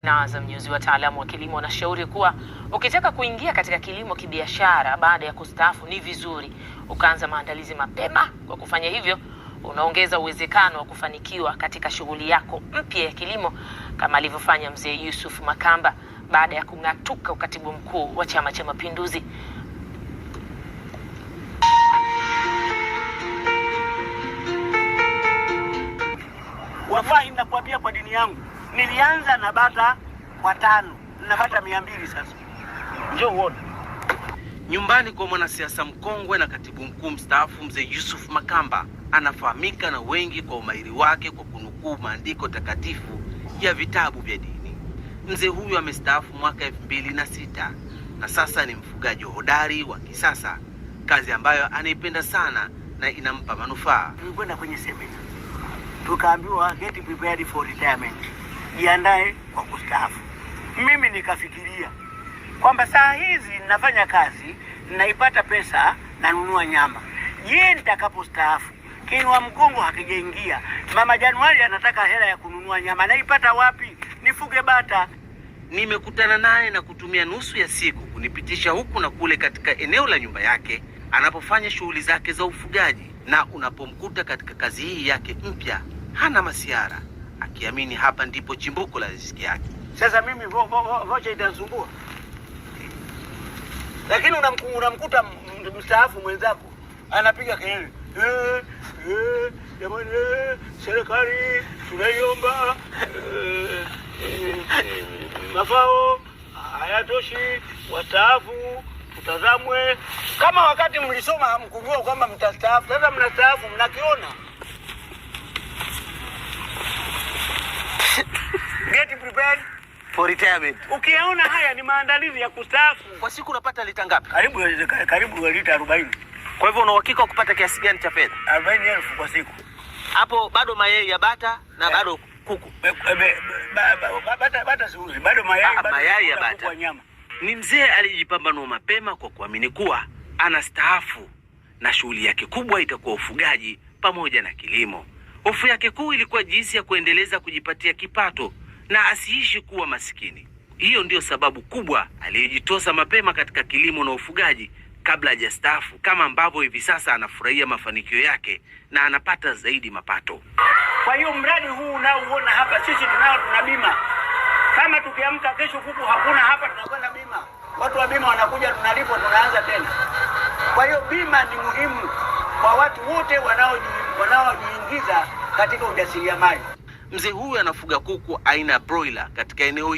Azam News, wataalamu wa kilimo wanashauri kuwa ukitaka kuingia katika kilimo kibiashara baada ya kustaafu, ni vizuri ukaanza maandalizi mapema. Kwa kufanya hivyo, unaongeza uwezekano wa kufanikiwa katika shughuli yako mpya ya kilimo, kama alivyofanya Mzee Yusuf Makamba baada ya kung'atuka ukatibu mkuu wa Chama cha Mapinduzi. Wallahi nakwambia kwa dini yangu, nilianza na bata watano na bata 200 sasa. Njoo uone. Nyumbani kwa mwanasiasa mkongwe na katibu mkuu mstaafu Mzee Yusuf Makamba, anafahamika na wengi kwa umahiri wake kwa kunukuu maandiko takatifu ya vitabu vya dini. Mzee huyu amestaafu mwaka 2006 na sasa ni mfugaji hodari wa kisasa, kazi ambayo anaipenda sana na inampa manufaa. Tulikwenda kwenye semina, tukaambiwa get prepared for retirement, jiandae kwa kustaafu. Mimi nikafikiria kwamba saa hizi ninafanya kazi, ninaipata pesa, nanunua nyama. Je, nitakapostaafu kinua mgongo hakijaingia, Mama Januari anataka hela ya kununua nyama, naipata wapi? Nifuge bata. Nimekutana naye na kutumia nusu ya siku kunipitisha huku na kule katika eneo la nyumba yake anapofanya shughuli zake za ufugaji, na unapomkuta katika kazi hii yake mpya, hana masiara, akiamini hapa ndipo chimbuko la riziki yake. Sasa mimi vocha itanisumbua, lakini unamkuta mstaafu mwenzako anapiga kelele, jamani, serikali tunaiomba, mafao hayatoshi, wastaafu utazamwe. Kama wakati mlisoma hamkujua kwamba mtastaafu, sasa mnastaafu mnakiona. Get prepared For retirement. Ukiona haya ni maandalizi ya kustaafu. Kwa siku unapata lita ngapi? Karibu lita 40. Kwa hivyo una uhakika wa kupata kiasi gani cha fedha? 40,000 kwa siku. Hapo bado mayai ya bata na bado kuku. Bata siuzi, bado mayai ya bata. Ni mzee alijipambanua mapema kwa kuamini kuwa anastaafu na shughuli yake kubwa itakuwa ufugaji pamoja na kilimo. Hofu yake kuu ilikuwa jinsi ya kuendeleza kujipatia kipato na asiishi kuwa masikini. Hiyo ndio sababu kubwa aliyojitosa mapema katika kilimo na ufugaji kabla hajastaafu, kama ambavyo hivi sasa anafurahia mafanikio yake na anapata zaidi mapato. Kwa hiyo mradi huu unaoona hapa, sisi tuna bima. Kama tukiamka kesho kuku hakuna hapa, tunakwenda bima. Watu wa bima wanakuja, tunalipwa, tunaanza tena. Kwa hiyo bima ni muhimu kwa watu wote wanaojiingiza katika ujasiriamali. Mzee huyu anafuga kuku aina broiler katika eneo